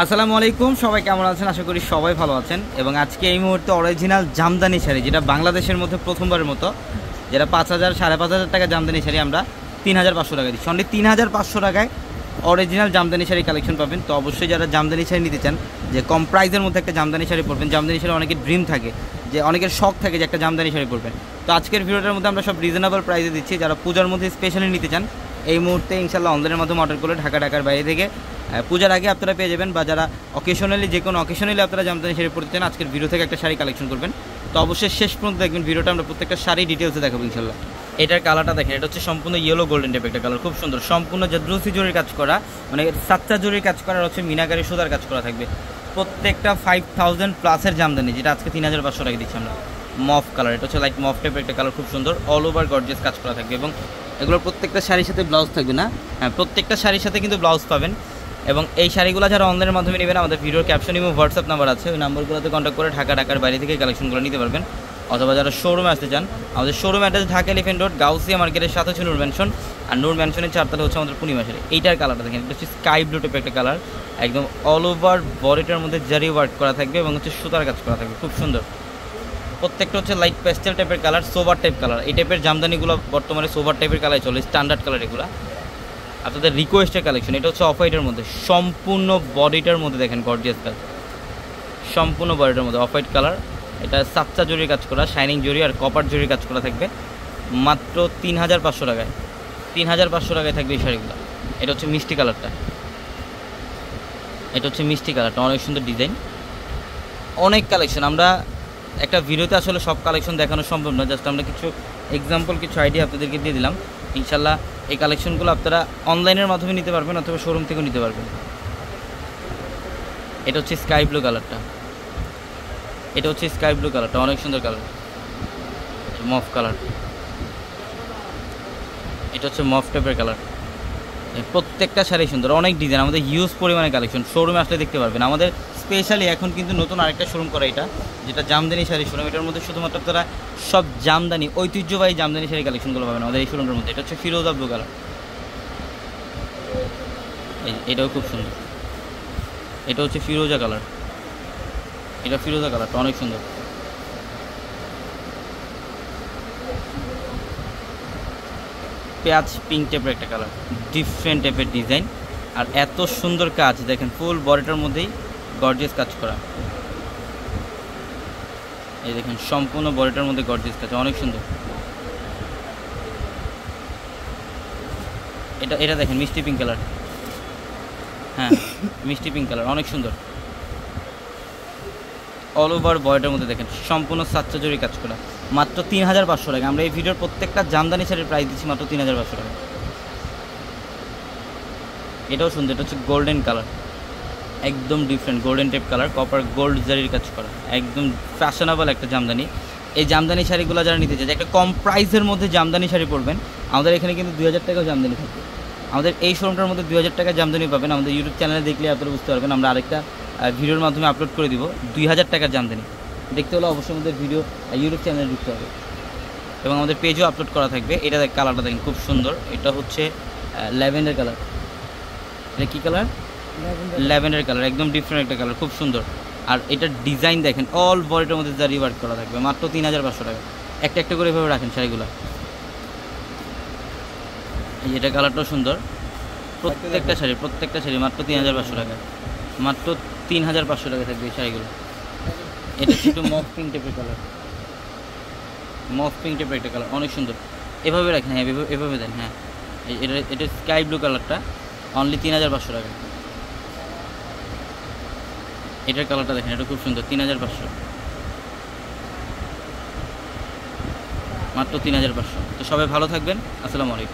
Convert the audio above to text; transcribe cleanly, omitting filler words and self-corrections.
আসসালামু আলাইকুম, সবাই কেমন আছেন? আশা করি সবাই ভালো আছেন। এবং আজকে এই মুহূর্তে অরিজিনাল জামদানি শাড়ি, যেটা বাংলাদেশের মধ্যে প্রথমবারের মতো, যেটা 5,000 5,500 টাকা জামদানি শাড়ি আমরা 3,500 টাকা দিচ্ছি। অনলি 3,500 টাকায় অরিজিনাল জামদানি শাড়ি কালেকশন পাবেন। তো অবশ্যই যারা জামদানি শাড়ি নিতে চান, যে কম প্রাইসের মধ্যে একটা জামদানি শাড়ি পরবেন, জামদানি শাড়ি অনেকের ড্রিম থাকে, যে অনেকের শখ থাকে যে একটা জামদানি শাড়ি পরবেন। তো আজকের ভিডিওটার মধ্যে আমরা সব রিজনেবল প্রাইসে দিচ্ছি। যারা পূজার মধ্যে স্পেশালি নিতে চান, এই মুহূর্তে ইনশাল্লাহ অনলাইনের মাধ্যমে অর্ডার করলে ঢাকার বাইরে থেকে পূজার আগে আপনারা পেয়ে যাবেন। বা যারা অকেশনালি, যে কোনো অকেশনালি আপনারা জামদানি শাড়ি পরতে চান, আজকের ভিডিও থেকে একটা শাড়ি কালেকশন করবেন। তো অবশ্যই শেষ পর্যন্ত দেখবেন ভিডিওটা, আমরা প্রত্যেকটা শাড়ি ডিটেলসে দেখাবো ইনশাল্লাহ। এটার কালারটা দেখেন, এটা হচ্ছে সম্পূর্ণ ইয়েলো গোল্ডেন টাইপ একটা কালার, খুব সুন্দর। সম্পূর্ণ জাদ্রুসি জরির কাজ করা, মানে সাতটা জরির কাজ করা, হচ্ছে মিনাকারি সুতার কাজ করা থাকবে। প্রত্যেকটা 5,000 প্লাসের জামদানি, যেটা আজকে 3,500 টাকা দিচ্ছি আমরা। মফ কালার, এটা হচ্ছে লাইট মফ টাইপের একটা কালার, খুব সুন্দর। অল ওভার গর্জিয়াস কাজ করা থাকবে এবং এগুলোর প্রত্যেকটা শাড়ির সাথে ব্লাউজ থাকবে না? হ্যাঁ, প্রত্যেকটা শাড়ির সাথে কিন্তু ব্লাউজ পাবেন। এবং এই শাড়িগুলো যারা অনলাইনের মাধ্যমে নেবেন, আমাদের ভিডিওর ক্যাপশন এবং হোয়াটসঅ্যাপ নাম্বার আছে, ওই নাম্বারগুলোতে কন্ট্যাক্ট করে ঢাকার বাইরে থেকে কালেকশনগুলো নিতে পারবেন। অথবা যারা শোরুমে আসতে চান, আমাদের showroom address Dhaka elephant road, Gausia মার্কেটের সাথে হচ্ছে নূর ম্যানশন। আর নূর ম্যানশনের 4 তলা হচ্ছে আমাদের পূর্ণিমা শাড়ি। এইটার কালারটা দেখেন, এটা হচ্ছে স্কাই ব্লু টাইপের একটা কালার, একদম অল ওভার বডিটার মধ্যে জারি ওয়ার্ক করা থাকবে এবং হচ্ছে সুতার কাজ করা থাকবে, খুব সুন্দর। প্রত্যেকটা হচ্ছে লাইট পেস্টেল টাইপের কালার, সোভার টাইপ কালার। এই টাইপের জামদানিগুলো বর্তমানে সোভার টাইপের কালার চলে, স্ট্যান্ডার্ড কালার এগুলো। আপনাদের রিকোয়েস্টের কালেকশন, এটা হচ্ছে অফ হোয়াইটের মধ্যে, সম্পূর্ণ বডিটার মধ্যে দেখেন গর্জিয়াস কাজ, সম্পূর্ণ বডিটার মধ্যে অফ হোয়াইট কালার। এটা সাতটা জরির কাজ করা, শাইনিং জরি আর কপার জরির কাজ করা থাকবে মাত্র 3,500 টাকায়। 3,500 টাকায় থাকবে এই শাড়িগুলো। এটা হচ্ছে মিষ্টি কালারটা, এটা হচ্ছে মিষ্টি কালারটা, অনেক সুন্দর ডিজাইন, অনেক কালেকশন। আমরা একটা ভিডিওতে আসলে সব কালেকশন দেখানো সম্ভব না, জাস্ট আমরা কিছু এক্সাম্পল, কিছু আইডিয়া আপনাদেরকে দিয়ে দিলাম। ইনশাল্লাহ এই কালেকশনগুলো আপনারা অনলাইনের মাধ্যমে নিতে পারবেন অথবা শোরুম থেকেও নিতে পারবেন। এটা হচ্ছে স্কাই ব্লু কালারটা, এটা হচ্ছে স্কাই ব্লু কালারটা, অনেক সুন্দর কালার। মফ কালার, এটা হচ্ছে মফ টাইপের কালার। প্রত্যেকটা শাড়ি সুন্দর, অনেক ডিজাইন, আমাদের হিউজ পরিমাণে কালেকশন। শোরুমে আসলে দেখতে পারবেন। আমাদের স্পেশালি এখন কিন্তু নতুন আরেকটা শোরুম করা, এটা যেটা জামদানি শাড়ি শোরুম। এটার মধ্যে শুধুমাত্র তারা সব জামদানি, ঐতিহ্যবাহী জামদানি শাড়ি কালেকশনগুলো পাবেন আমাদের এই শোরুমের মধ্যে। এটা হচ্ছে ফিরোজা ব্লু কালার, এটাও খুব সুন্দর। এটা হচ্ছে ফিরোজা কালার, এটা ফিরোজা কালারটা অনেক সুন্দর। পেঁয়াজ পিঙ্ক টাইপের একটা কালার, ডিফারেন্ট টাইপের ডিজাইন আর এত সুন্দর কাজ দেখেন, ফুল বডিটার মধ্যেই গর্জিয়াস কাজ করা। এই দেখেন সম্পূর্ণ বডিটার মধ্যে গর্জিয়াস কাজ, অনেক সুন্দর। এটা দেখেন মিষ্টি পিঙ্ক কালার, হ্যাঁ মিষ্টি পিঙ্ক কালার, অনেক সুন্দর। অল ওভার বডিটার মধ্যে দেখেন সম্পূর্ণ সাতটা জরি কাজ করা, মাত্র 3,500 টাকা। আমরা এই ভিডিওর প্রত্যেকটা জামদানি শাড়ির প্রাইস দিচ্ছি মাত্র 3,500 টাকা। এটাও সুন্দর, এটা হচ্ছে গোল্ডেন কালার, একদম different golden type colour, copper gold জারির কাজ করা, একদম ফ্যাশনেবল একটা জামদানি। এই জামদানি শাড়িগুলো যারা নিতে চায়, যে একটা কম প্রাইসের মধ্যে জামদানি শাড়ি পরবেন, আমাদের এখানে কিন্তু 2,000 টাকাও জামদানি থাকবে। আমাদের এই শোরুমটার মধ্যে 2,000 টাকা জামদানি পাবেন। আমাদের ইউটিউব চ্যানেলে দেখলে আপনারা বুঝতে পারবেন। আমরা আরেকটা ভিডিওর মাধ্যমে আপলোড করে দিব 2,000 টাকার জামদানি। দেখতে হলে অবশ্যই আমাদের ভিডিও ইউটিউব চ্যানেলে ঢুকতে হবে এবং আমাদের পেজও আপলোড করা থাকবে। এটা কালারটা দেখেন খুব সুন্দর, এটা হচ্ছে ল্যাভেন্ডার কালার। এটা কী কালার? ল্যাভেন্ডার কালার, একদম ডিফারেন্ট একটা কালার, খুব সুন্দর। আর এটার ডিজাইন দেখেন, অল বডিটার মধ্যে জারি ওয়ার্ক করা থাকবে, মাত্র 3,500 টাকা। একটা একটা করে এভাবে রাখেন শাড়িগুলো। এই এটা কালারটাও সুন্দর, প্রত্যেকটা শাড়ি মাত্র 3,500 টাকা, মাত্র 3,500 টাকা থাকবে এই শাড়িগুলো। এটা একটু মফ পিঙ্ক টাইপের কালার, মফ পিঙ্ক টাইপের একটা কালার, অনেক সুন্দর। এভাবে রাখেন, হ্যাঁ এভাবে দেন, হ্যাঁ। এটা স্কাই ব্লু কালারটা, অনলি 3,500 টাকা। এটার কালারটা দেখেন, এটা খুব সুন্দর, 3,500, মাত্র 3,500। তো সবাই ভালো থাকবেন, আসসালামু আলাইকুম।